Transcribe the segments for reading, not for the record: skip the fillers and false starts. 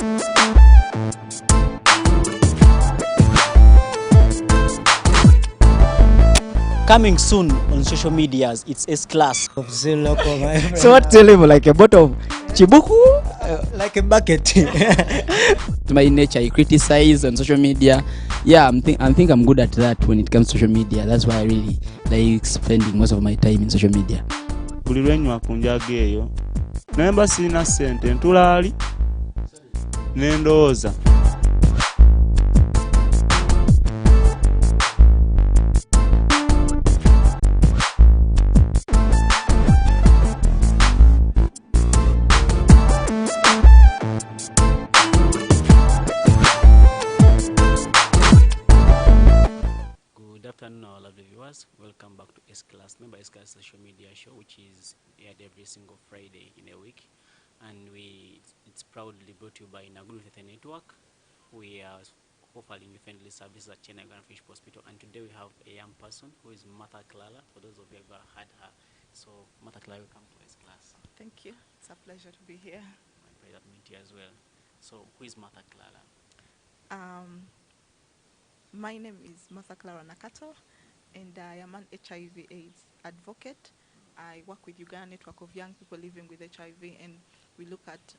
Coming soon on social medias, it's S-Class. So what's your level? Like a bottle of chibuku? Like a bucket. To my nature, I criticize on social media. Yeah, I think I'm good at that when it comes to social media. That's why I really like spending most of my time in social media. Buli lwenywa kunjaga eyo nemba sirina ssente ntulaali nendowooza. Good afternoon, our lovely viewers. Welcome back to S-Class. Remember S-Class social media show, which is aired every single Friday in a week, and it's proudly brought to you by NAKATO Network. We are offering friendly services at Chennai Fish Hospital, and today we have a young person who is Martha CLARA. For those of you who have heard her, so Martha CLARA, welcome to S-Class. Thank you. It's a pleasure to be here. My pleasure to meet you as well. So, who is Martha CLARA? My name is Martha CLARA NAKATO, and I am an HIV/AIDS advocate. I work with Uganda Network of Young People Living with HIV, and we look at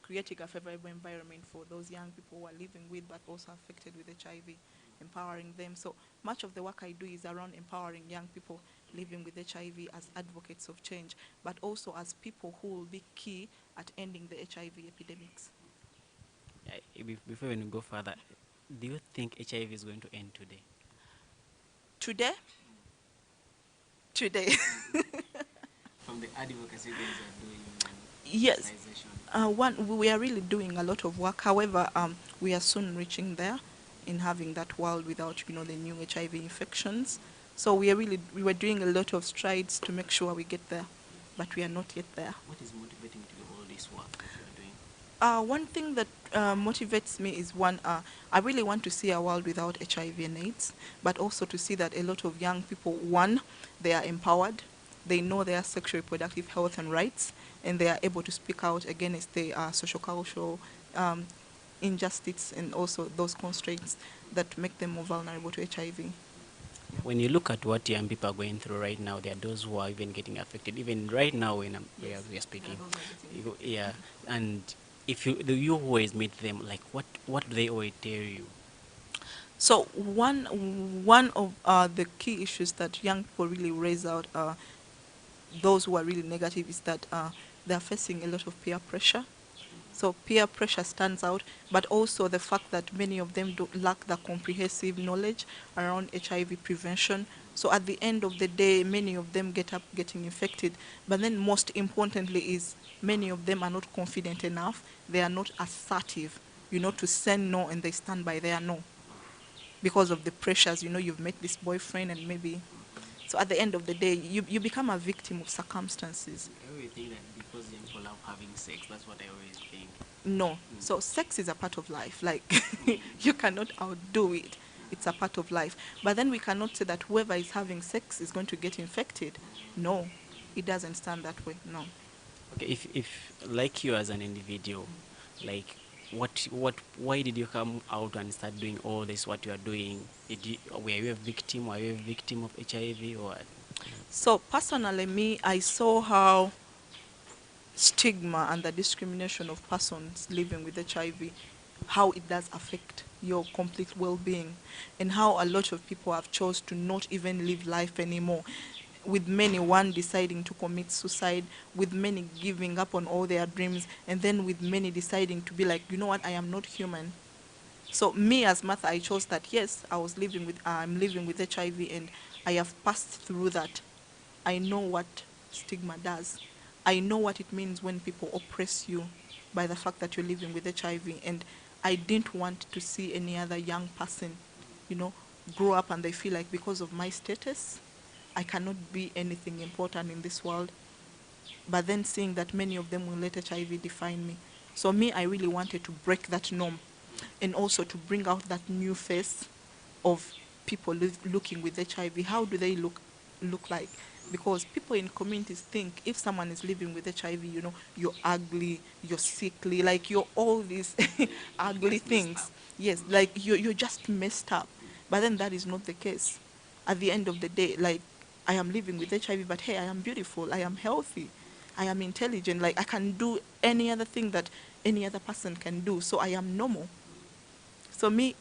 creating a favorable environment for those young people who are living with but also affected with HIV, empowering them. So much of the work I do is around empowering young people living with HIV as advocates of change, but also as people who will be key at ending the HIV epidemics. Before we go further, do you think HIV is going to end today? Today? Today. From the advocacy you guys are doing. Yes. We are really doing a lot of work. However, we are soon reaching there in having that world without, the new HIV infections. So we were doing a lot of strides to make sure we get there, but we are not yet there. What is motivating you to do all this work that you are doing? One thing that motivates me is I really want to see a world without HIV and AIDS, but also to see that a lot of young people, one, they are empowered, they know their sexual reproductive health and rights, and they are able to speak out against the social-cultural injustice and also those constraints that make them more vulnerable to HIV. When you look at what young people are going through right now, there are those who are even getting affected. Even right now when we are speaking, yeah. And if you always meet them, like what do they always tell you? So one of the key issues that young people really raise out, those who are really negative, is that they are facing a lot of peer pressure. So peer pressure stands out, but also the fact that many of them lack the comprehensive knowledge around HIV prevention. So at the end of the day, many of them get up getting infected. But then most importantly is many of them are not confident enough. They are not assertive, to say no, and they stand by their no. Because of the pressures, you've met this boyfriend and maybe... So at the end of the day, you become a victim of circumstances. I always think that because young people love having sex, that's what I always think. No. So sex is a part of life. Like, you cannot outdo it. It's a part of life. But then we cannot say that whoever is having sex is going to get infected. No. It doesn't stand that way. No. Okay, if like you as an individual, like why did you come out and start doing all this, what you are doing? Were you a victim? Were you a victim of HIV or what? So personally, me, I saw how stigma and the discrimination of persons living with HIV, how it does affect your complete well-being, and how a lot of people have chose to not even live life anymore, with many, one deciding to commit suicide, with many giving up on all their dreams, and then with many deciding to be like, you know what, I am not human. So me as Martha, I chose that, yes, I'm living with HIV, and I have passed through that. I know what stigma does. I know what it means when people oppress you by the fact that you're living with HIV, and I didn't want to see any other young person, grow up and they feel like because of my status, I cannot be anything important in this world. But then seeing that many of them will let HIV define me. So me, I really wanted to break that norm, and also to bring out that new face of people looking with HIV. How do they look like? because people in communities think if someone is living with HIV, you know, you're ugly, you're sickly, like you're all these ugly Just messed things. up. Yes, like you're just messed up. But then that is not the case. At the end of the day, like I am living with HIV, but hey, I am beautiful, I am healthy, I am intelligent, like I can do any other thing that any other person can do. So I am normal. So me,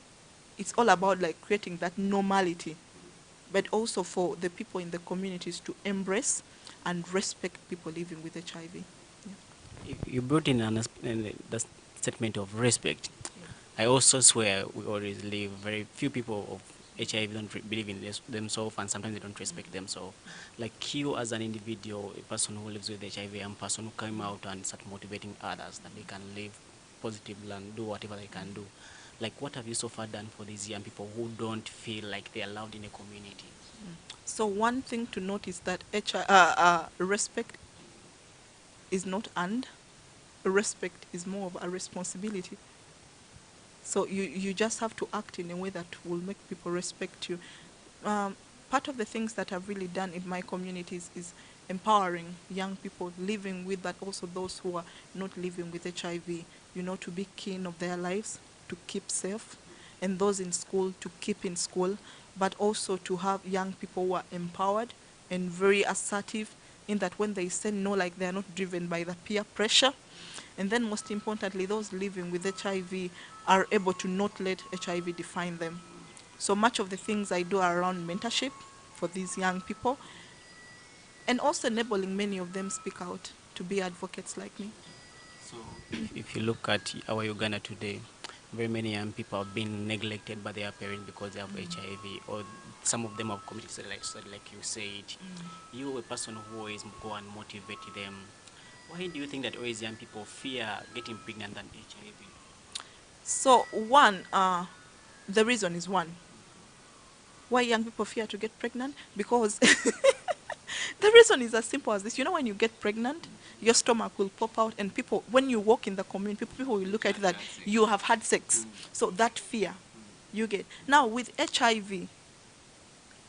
it's all about like creating that normality, but also for the people in the communities to embrace and respect people living with HIV. You brought in the statement of respect. Yeah. I also swear we always live. Very few people of HIV don't believe in themselves, and sometimes they don't respect themselves. Like you, as an individual, a person who lives with HIV, and person who came out and start motivating others that they can live positively and do whatever they can do. Like, what have you so far done for these young people who don't feel like they're allowed in a community? So one thing to note is that respect is not earned. Respect is more of a responsibility. So you just have to act in a way that will make people respect you. Um, Part of the things that I've really done in my communities is empowering young people living with that, also those who are not living with HIV, you know, to be keen of their lives, to keep safe, and those in school to keep in school, but also to have young people who are empowered and very assertive in that when they say no, like they are not driven by the peer pressure. And then most importantly, those living with HIV are able to not let HIV define them. So much of the things I do are around mentorship for these young people, and also enabling many of them speak out to be advocates like me. So, if you look at our Uganda today, very many young people have been neglected by their parents because they have HIV, or some of them have committed suicide, like you said. You, a person who always go and motivate them, why do you think that always young people fear getting pregnant than HIV? So one, the reason is one. Why young people fear to get pregnant? Because the reason is as simple as this. You know, when you get pregnant, your stomach will pop out, and people, when you walk in the community, people will look at that you have had sex. So that fear you get. Now with HIV,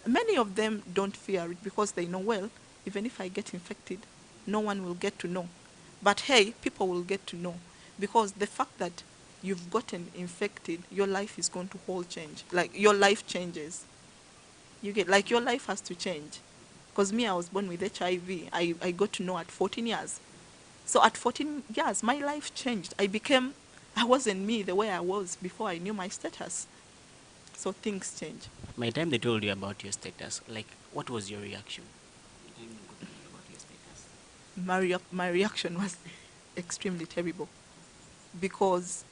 many of them don't fear it because they know, well, even if I get infected, no one will get to know. But hey, people will get to know, because the fact that you've gotten infected, your life is going to whole change. Like your life changes. You get, like your life has to change. Because me, I was born with HIV. I got to know at 14 years. So at 14 years, my life changed. I wasn't me the way I was before I knew my status. So things change. By the time they told you about your status, like, what was your reaction? By the time you got to know about your status. My reaction was extremely terrible, because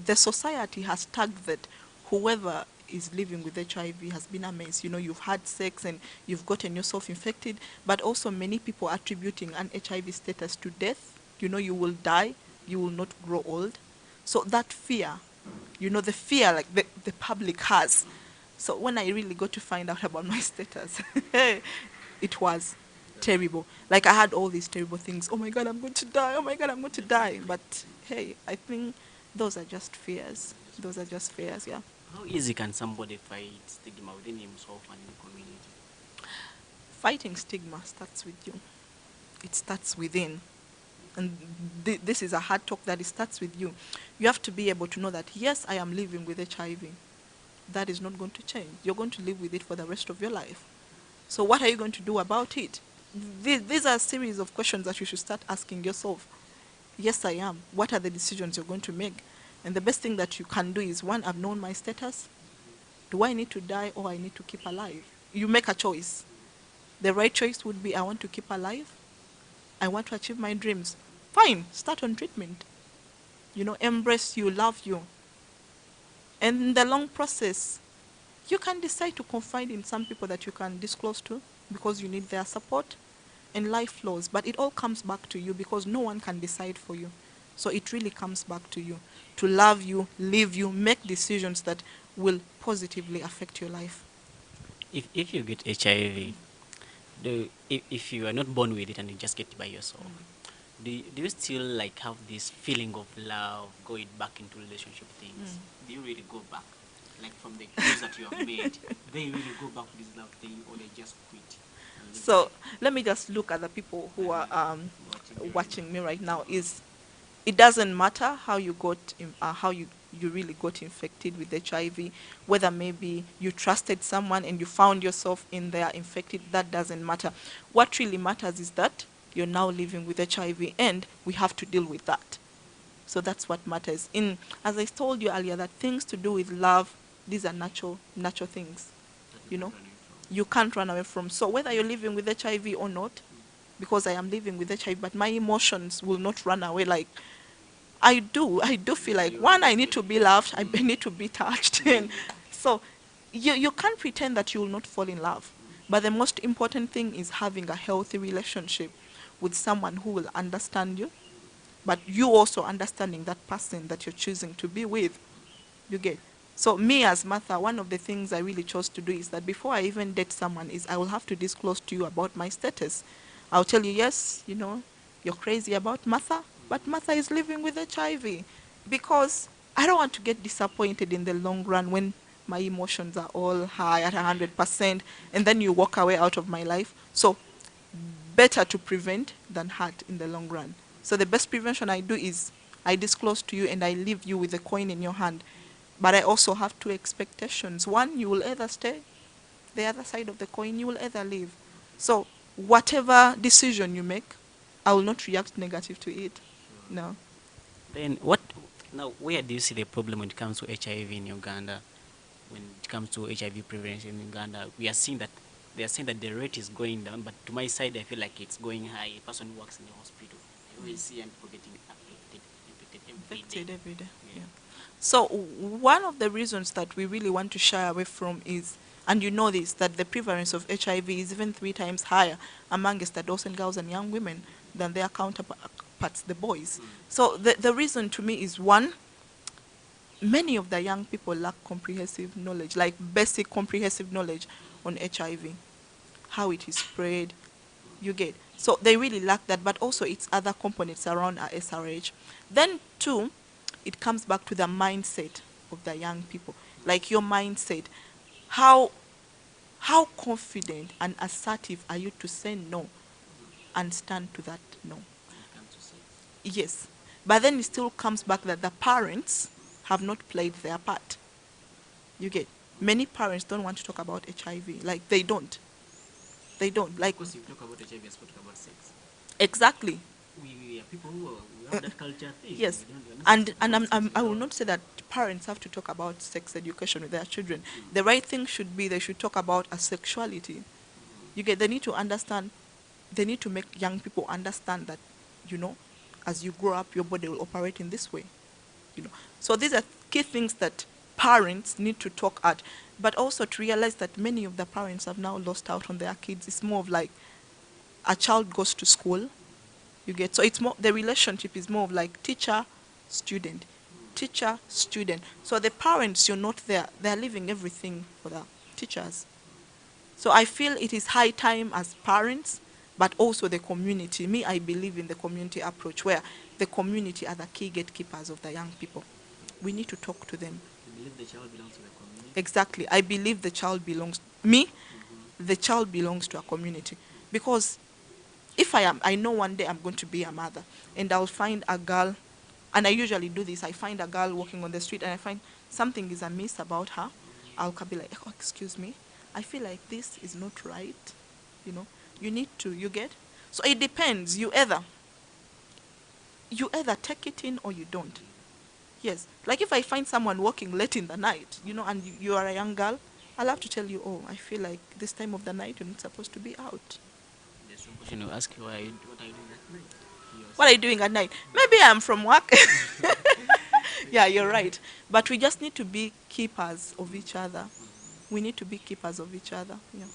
the society has tagged that whoever is living with HIV has been a mess. You know, you've had sex and you've gotten yourself infected, but also many people attributing an HIV status to death. You know, you will die, you will not grow old. So that fear, you know, the fear like the public has. So when I really got to find out about my status, it was terrible. Like I had all these terrible things. Oh my God, I'm going to die. Oh my God, I'm going to die. But hey, I think those are just fears. Those are just fears, yeah. How easy can somebody fight stigma within himself and in the community? Fighting stigma starts with you. It starts within. And this is a hard talk, that it starts with you. You have to be able to know that, yes, I am living with HIV. That is not going to change. You're going to live with it for the rest of your life. So what are you going to do about it? These are a series of questions that you should start asking yourself. Yes, I am. What are the decisions you're going to make? And the best thing that you can do is, one, I've known my status. Do I need to die or I need to keep alive? You make a choice. The right choice would be, I want to keep alive. I want to achieve my dreams. Fine, start on treatment. You know, embrace you, love you. And in the long process, you can decide to confide in some people that you can disclose to, because you need their support and life flows. But it all comes back to you, because no one can decide for you. So it really comes back to you to love you, live you, make decisions that will positively affect your life. If you get HIV, if you are not born with it and you just get it by yourself, do you still like have this feeling of love going back into relationship things? Do you really go back? Like from the cues that you have made, they really go back to this love thing, or they just quit? So let me just look at the people who are watching me right now. Is it doesn't matter how you got how you really got infected with HIV, whether maybe you trusted someone and you found yourself in there infected. That doesn't matter. What really matters is that you're now living with HIV, and we have to deal with that. So that's what matters. In As I told you earlier, that things to do with love, these are natural things. You know, you can't run away from. So whether you're living with HIV or not, because I am living with HIV, but my emotions will not run away. Like I do feel like, one, I need to be loved, I need to be touched, and so you can't pretend that you will not fall in love. But the most important thing is having a healthy relationship with someone who will understand you, but you also understanding that person that you're choosing to be with. You get. So me as Martha, one of the things I really chose to do is that before I even date someone, is I will have to disclose to you about my status. I'll tell you, yes, you're crazy about Martha, but Martha is living with HIV, because I don't want to get disappointed in the long run when my emotions are all high at 100%, and then you walk away out of my life. So better to prevent than hurt in the long run. So the best prevention I do is I disclose to you and I leave you with a coin in your hand. But I also have two expectations. One, you will either stay, the other side of the coin, you will either leave. So whatever decision you make, I will not react negative to it. No. Then what? Now, where do you see the problem when it comes to HIV in Uganda? When it comes to HIV prevention in Uganda, we are seeing that they are saying that the rate is going down, but to my side, I feel like it's going high. A person who works in the hospital, I always see young people getting infected every Affected day. every day. Yeah. Yeah. So one of the reasons that we really want to shy away from is, and you know this, that the prevalence of HIV is even 3 times higher amongst adolescent girls and young women than their counterparts, the boys. So the reason to me is, one, many of the young people lack comprehensive knowledge, like basic comprehensive knowledge on HIV, how it is spread, you get. So they really lack that, but also its other components around our SRH. Then two, it comes back to the mindset of the young people, like your mindset. How how confident and assertive are you to say no and stand to that no? When it comes to sex. Yes. But then it still comes back that the parents have not played their part. You get. Many parents don't want to talk about HIV. Like they don't. They don't. Like Because you talk about HIV, you talk about sex. exactly. We are people who we have that culture thing. Yes, We are not and supposed to talk about sex I will without- not say that parents have to talk about sex education with their children. The right thing should be they should talk about asexuality. You get. They need to understand. They need to make young people understand that, you know, as you grow up, your body will operate in this way. You know. So these are key things that parents need to talk at, but also to realize that many of the parents have now lost out on their kids. It's more of like a child goes to school, you get. So it's more, the relationship is more of like teacher student, teacher student. So the parents, you're not there, they're leaving everything for the teachers. So I feel it is high time as parents, but also the community. Me, I believe in the community approach, where the community are the key gatekeepers of the young people. We need to talk to them. You believe the child belongs to the community? Exactly. I believe the child belongs me. The child belongs to a community, because if I know one day I'm going to be a mother, and I'll find a girl, and I usually do this. I find a girl walking on the street, and I find something is amiss about her. I'll be like, oh, excuse me, I feel like this is not right. You know, you need to. You get. So it depends. You either take it in or you don't. Yes. Like if I find someone walking late in the night, and you are a young girl, I'll have to tell you, oh, I feel like this time of the night you're not supposed to be out. There's some question you ask you, what are you doing at night? What are you doing at night? Maybe I'm from work. Yeah, you're right. But we just need to be keepers of each other. We need to be keepers of each other. Yeah.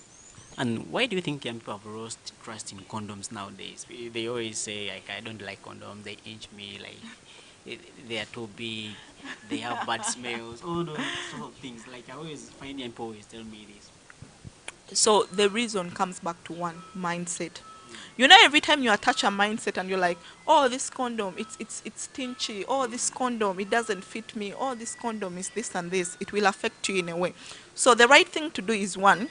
And why do you think young people have lost trust in condoms nowadays? They always say, like, I don't like condoms, they inch me, like, they are too big, they have bad smells, all those sort of things. Like, I always find young people always tell me this. So the reason comes back to one mindset. Every time you attach a mindset and you're like, oh, this condom, it's stingy. Oh, this condom, it doesn't fit me. Oh, this condom is this and this. It will affect you in a way. So the right thing to do is, one,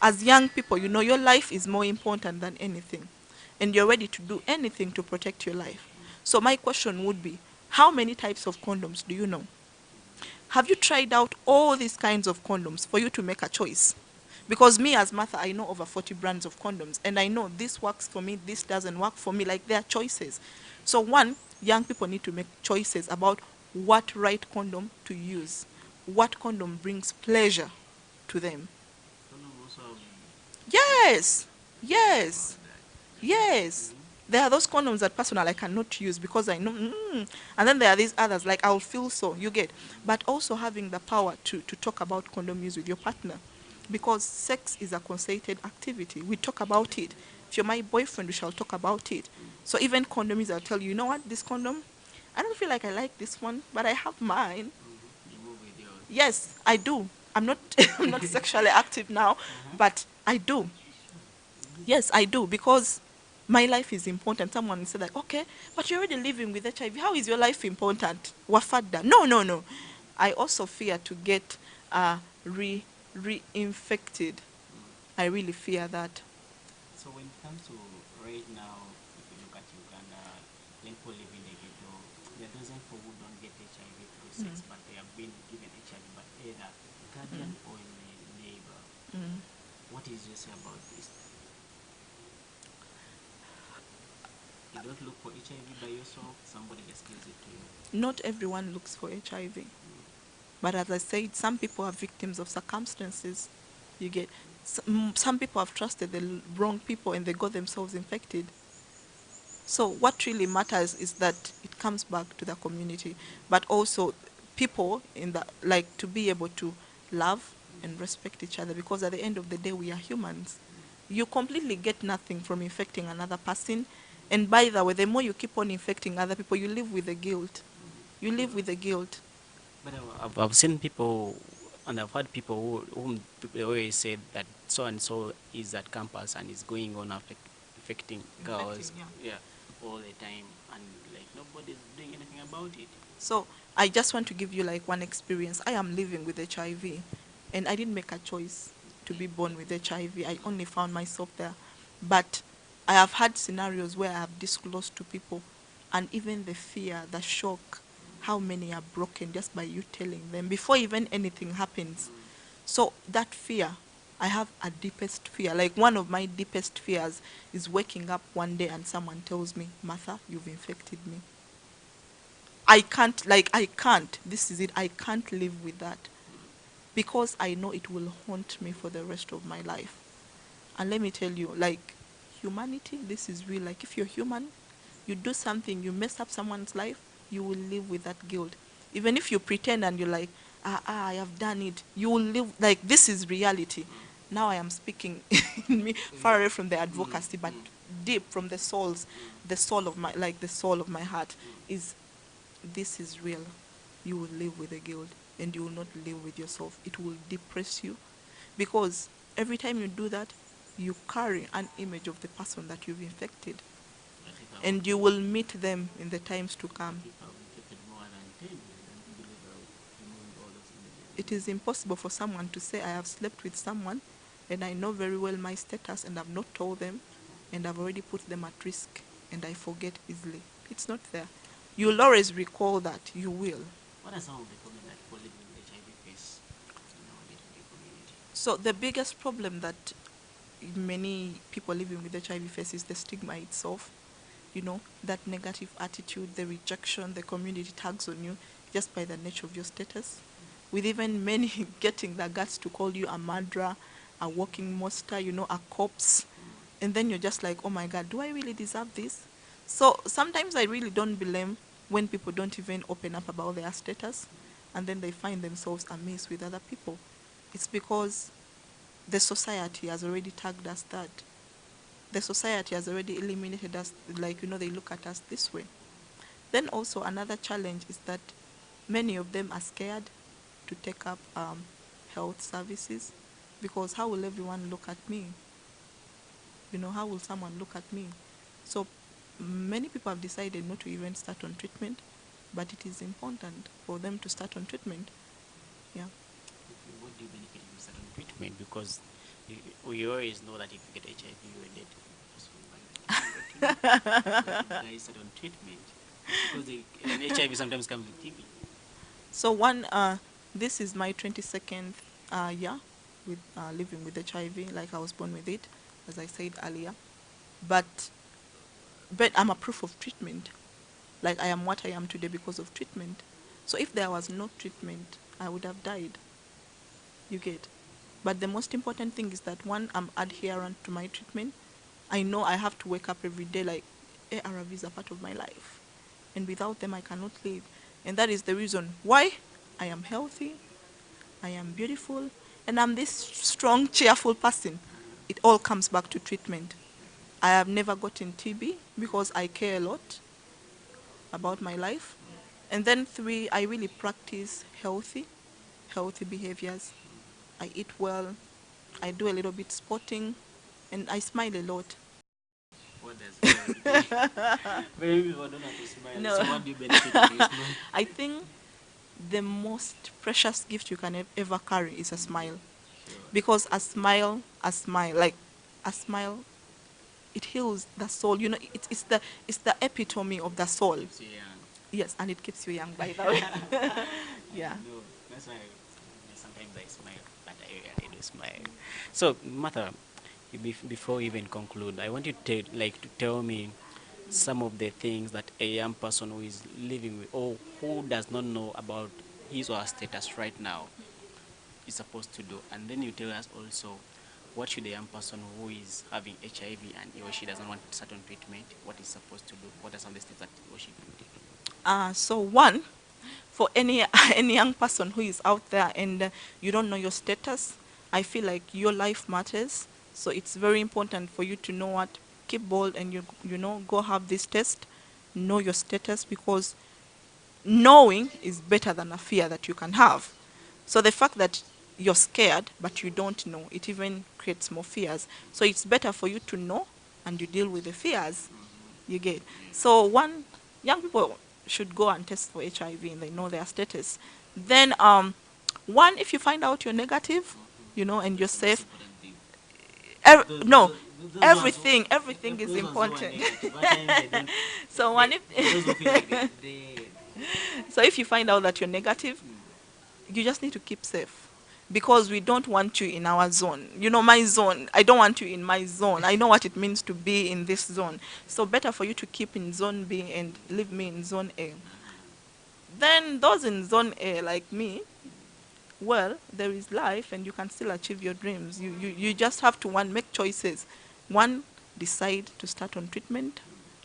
as young people, you know, your life is more important than anything. And you're ready to do anything to protect your life. So my question would be, how many types of condoms do you know? Have you tried out all these kinds of condoms for you to make a choice? Because me as Martha, I know over 40 brands of condoms, and I know this works for me, this doesn't work for me, like there are choices. So one, young people need to make choices about what right condom to use, what condom brings pleasure to them. Condom also have Yes, yes. about that. Yes. There are those condoms that personal I cannot use because I know. And then there are these others, like I'll feel so, you get. But also having the power to talk about condom use with your partner. Because sex is a concerted activity. We talk about it. If you're my boyfriend, we shall talk about it. So even condom use, I'll tell you, you know what, this condom, I don't feel like I like this one, but I have mine. You move with yours. Yes, I do. I'm not I'm not sexually active now, but I do. Yes, I do, because my life is important. Someone said like, okay, but you're already living with HIV. How is your life important? Wafada. No, no, no. I also fear to get reinfected. I really fear that. So when it comes to right now, if you look at Uganda, people live in the ghetto. There are those people who don't get HIV through sex, but they have been given HIV by either guardian or a neighbor. What is you say about this? You don't look for HIV by yourself, somebody just gives it to you. Not everyone looks for HIV. But as I said, some people are victims of circumstances. You get, some people have trusted the wrong people and they got themselves infected. So what really matters is that it comes back to the community, but also people in the, like, to be able to love and respect each other, because at the end of the day we are humans. You completely get nothing from infecting another person, and by the way, the more you keep on infecting other people, you live with the guilt. You live with the guilt. But I've seen people, and I've heard people whom people always say that so and so is at campus and is going on affecting girls, Infecting, yeah, all the time, and like nobody's doing anything about it. So I just want to give you like one experience. I am living with HIV, and I didn't make a choice to be born with HIV. I only found myself there. But I have had scenarios where I have disclosed to people, and even the fear, the shock, how many are broken just by you telling them before even anything happens. So that fear, I have a deepest fear. Like one of my deepest fears is waking up one day and someone tells me, Martha, you've infected me. I can't, like, I can't. This is it. I can't live with that because I know it will haunt me for the rest of my life. And let me tell you, like, humanity, this is real. Like, if you're human, you do something, you mess up someone's life, you will live with that guilt. Even if you pretend and you're like, I have done it, you will live, like, this is reality. Now I am speaking in me, far away from the advocacy, but deep from the souls, the soul of my, like, the soul of my heart is, this is real. You will live with the guilt and you will not live with yourself. It will depress you because every time you do that, you carry an image of the person that you've infected, But if I and you will meet them in the times to come. if I've infected more than 10, I don't believe I'll remove all those images. It is impossible for someone to say, I have slept with someone and I know very well my status and I've not told them and I've already put them at risk and I forget easily. It's not there. You'll always recall that. You will. What are some of the problems that people living with HIV face in our day-to-day community? So the biggest problem that many people living with HIV face is the stigma itself. You know, that negative attitude, the rejection, the community tags on you just by the nature of your status. With even many getting the guts to call you a murderer, a walking monster, you know, a corpse. And then you're just like, oh my God, do I really deserve this? So sometimes I really don't blame when people don't even open up about their status and then they find themselves amazed with other people. It's because the society has already tagged us that. The society has already eliminated us, like, you know, they look at us this way. Then also another challenge is that many of them are scared to take up health services because how will everyone look at me? You know, how will someone look at me? So many people have decided not to even start on treatment, but it is important for them to start on treatment. Yeah. What do you benefit if you start on treatment? Because We always know that if you get HIV, you are dead. So why not guys start on treatment? Because and HIV sometimes comes with TB. So this is my 22nd year with living with HIV. Like I was born with it, as I said earlier. But I'm a proof of treatment. Like I am what I am today because of treatment. So if there was no treatment, I would have died. You get. But the most important thing is that one, I'm adherent to my treatment. I know I have to wake up every day like ARVs are part of my life. And without them, I cannot live. And that is the reason why I am healthy, I am beautiful, and I'm this strong, cheerful person. It all comes back to treatment. I have never gotten TB because I care a lot about my life. And then three, I really practice healthy behaviors. I eat well, I do a little bit sporting, and I smile a lot. What does very people don't have to smile. No. So what do you benefit if you smile? I think the most precious gift you can ever carry is a smile. Sure. Because like a smile, it heals the soul. You know, it's the epitome of the soul. Keeps you young. Yes, and it keeps you young, by the way. Yeah. No, that's why sometimes I smile, but I do smile. So, Martha, before we even conclude, I want you to tell me some of the things that a young person who is living with or who does not know about his or her status right now is supposed to do, and then you tell us also what should a young person who is having HIV and he or she doesn't want to start on treatment, what is supposed to do, what are some of the steps that he or she can take. So one, for any any young person who is out there and you don't know your status, I feel like your life matters. So it's very important for you to know what, keep bold and you know, go have this test, know your status, because knowing is better than a fear that you can have. So the fact that you're scared but you don't know, it even creates more fears. So it's better for you to know and you deal with the fears. You get. So one, young people should go and test for HIV and they know their status. Then one, if you find out you're negative, you know, and you're safe. No, everything is important. So one, so if you find out that you're negative, you just need to keep safe, because we don't want you in our zone. You know, my zone, I don't want you in my zone. I know what it means to be in this zone. So better for you to keep in zone B and leave me in zone A. Then those in zone A, like me, well, there is life and you can still achieve your dreams. You just have to, one, make choices. One, decide to start on treatment,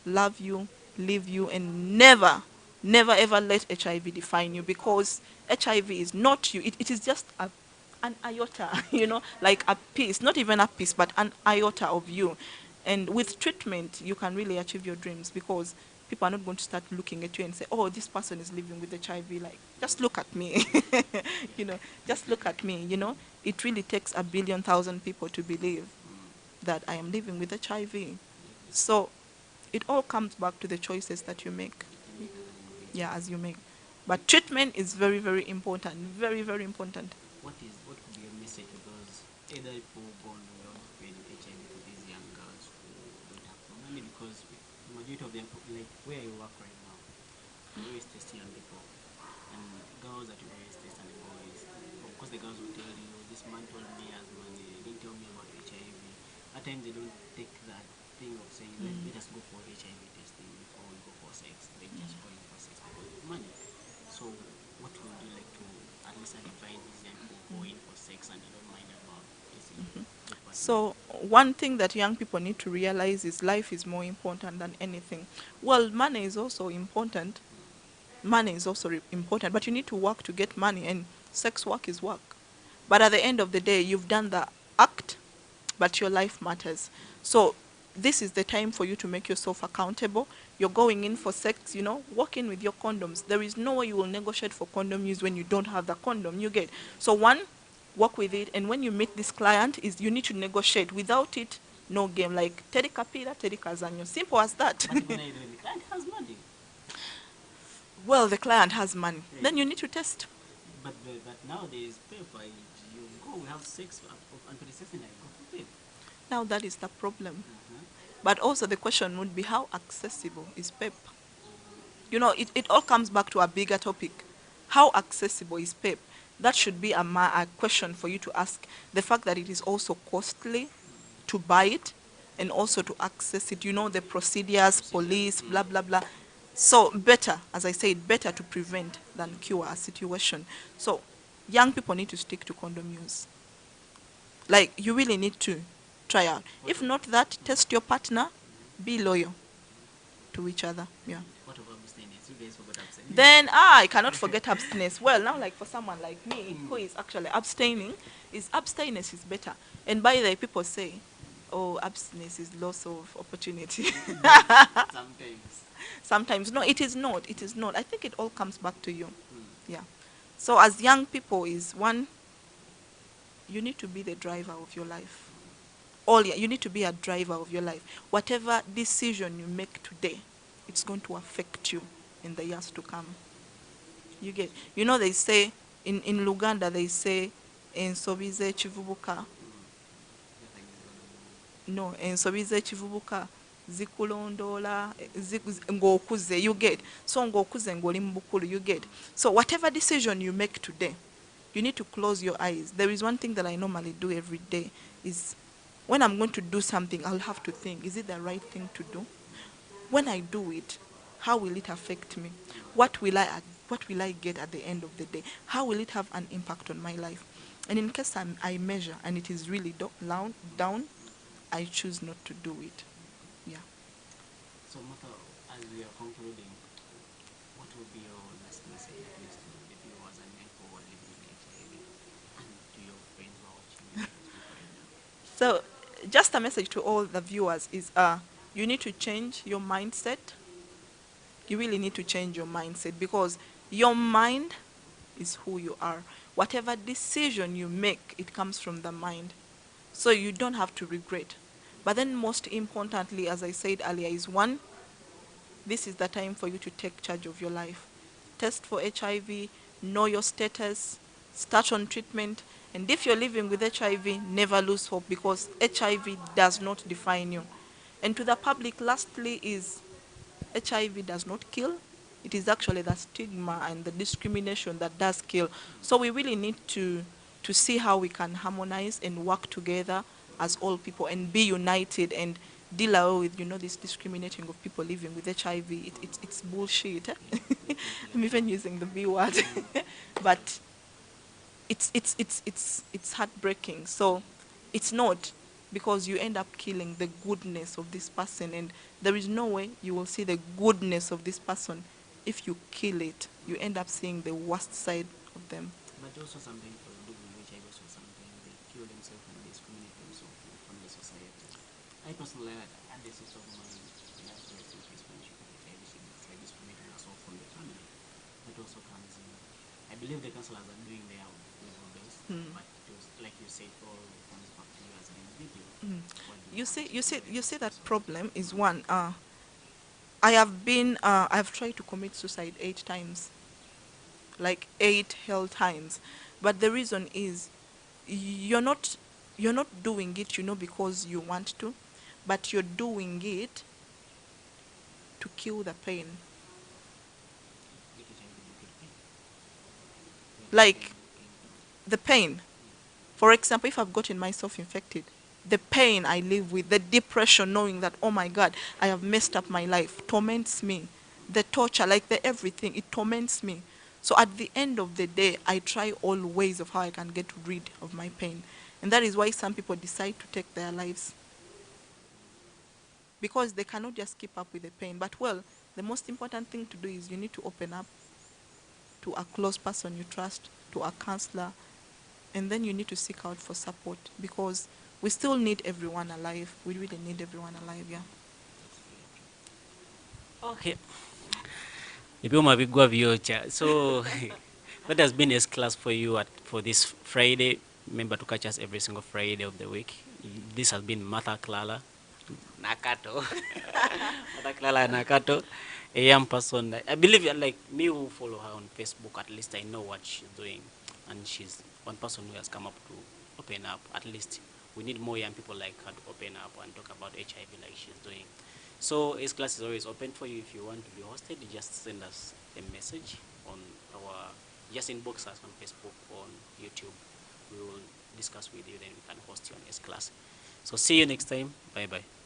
love you, leave you, and never ever let HIV define you, because HIV is not you. It is just an iota, you know, like a piece, not even a piece, but an iota of you. And with treatment, you can really achieve your dreams, because people are not going to start looking at you and say, oh, this person is living with HIV. Like, just look at me. You know, just look at me, you know. It really takes 1,000,000,000 people to believe that I am living with HIV. So it all comes back to the choices that you make. Yeah, as you make. But treatment is very, very important. Very, very important. What could be a message to those either people born without HIV to these young girls who don't have money? Because the majority of them, like where you work right now, you always test young people, and girls that you always test and the boys. Of course, the girls will tell you, this man told me he has money, he didn't tell me about HIV. At times they don't take that thing of saying, let us go for HIV testing before we go for sex. They just go in for sex because of money. So what would you like to at least advise these young people who go in for sex and they don't mind about kissing the person? So one thing that young people need to realize is life is more important than anything. Well, money is also important. Money is also important, but you need to work to get money, and sex work is work. But at the end of the day, you've done the act, but your life matters. So this is the time for you to make yourself accountable. You're going in for sex, you know, walk in with your condoms. There is no way you will negotiate for condom use when you don't have the condom. You get. So one, work with it, and when you meet this client, is you need to negotiate. Without it, no game. Like Teddy Kapira, Teddy Kazanyo. Simple as that. But when the client has money. Well, the client has money. Then you need to test. But nowadays, paper, you go, we have sex, and for the sex, and I go. now that is the problem. But also the question would be, how accessible is PEP? You know, it all comes back to a bigger topic. How accessible is PEP? That should be a question for you to ask. The fact that it is also costly to buy it and also to access it, you know, the procedures, police, blah, blah, blah. So better, as I said, better to prevent than cure a situation. So young people need to stick to condom use. Like, you really need to try out. If not that, test your partner, be loyal to each other. Yeah. What about abstinence? You guys forgot abstinence. Then I cannot forget abstinence. Well, now, like for someone like me who is actually abstaining, abstinence is better. And by the way, people say, oh, abstinence is loss of opportunity. Sometimes. Sometimes no, it is not. It is not. I think it all comes back to you. Yeah. So as young people, is one, you need to be the driver of your life. You need to be a driver of your life. Whatever decision you make today, it's going to affect you in the years to come. You get, you know, they say in Luganda, they say ensobize chivubuka. No, ensobize chivubuka zikulondola ng'okuze, you get. So ng'okuze ng'oli mu bukulu, you get. So whatever decision you make today, you need to close your eyes. There is one thing that I normally do every day, is when I'm going to do something, I'll have to think, is it the right thing to do? When I do it, how will it affect me? What will I get at the end of the day? How will it have an impact on my life? And in case I measure and it is really down, I choose not to do it. Yeah. So, Martha, as we are concluding, what would be your last message, at least to the viewers and people who are living with HIV and to your friends who are watching right now? So, just a message to all the viewers is, you need to change your mindset. You really need to change your mindset, because your mind is who you are. Whatever decision you make, it comes from the mind. So you don't have to regret. But then most importantly, as I said earlier, is one, this is the time for you to take charge of your life. Test for HIV, know your status, start on treatment, and if you're living with HIV, never lose hope, because HIV does not define you. And to the public, lastly, is HIV does not kill. It is actually the stigma and the discrimination that does kill. So we really need to see how we can harmonize and work together as all people and be united and deal away with, you know, this discriminating of people living with HIV. It's bullshit. I'm even using the B word. But it's heartbreaking. So it's not, because you end up killing the goodness of this person, and there is no way you will see the goodness of this person if you kill it. You end up seeing the worst side of them. But also sometimes for people with HIV, also sometimes they kill themselves and discriminate themselves from the society. I personally had this sister of mine, and that's the reason when she got HIV, she discriminated herself from the family. That also comes in. I believe the counselors are doing their level best, but it was, like you said, all comes back to you as an individual. You see that problem is one. I've tried to commit suicide 8 times, like 8 hell times, but the reason is you're not doing it, you know, because you want to, but you're doing it to kill the pain. Like the pain. For example, if I've gotten myself infected, the pain I live with, the depression, knowing that, oh my God, I have messed up my life, torments me. The torture, like the everything, it torments me. So at the end of the day, I try all ways of how I can get rid of my pain. And that is why some people decide to take their lives. Because they cannot just keep up with the pain. But well, the most important thing to do is you need to open up to a close person you trust, to a counselor, and then you need to seek out for support, because we still need everyone alive. We really need everyone alive, yeah. Okay. Ibyuma bigwa byocha. So that has been a class for you for this Friday. Remember to catch us every single Friday of the week. This has been Martha Clara NAKATO. Martha Clara NAKATO, a young person. I believe, like me who follow her on Facebook, at least I know what she's doing. And she's one person who has come up to open up, at least We need more young people like her to open up and talk about HIV like she's doing. So S class is always open for you. If you want to be hosted, you just send us a message on our, just inbox us on Facebook, on YouTube. We will discuss with you, then we can host you on S class. So see you next time. Bye bye.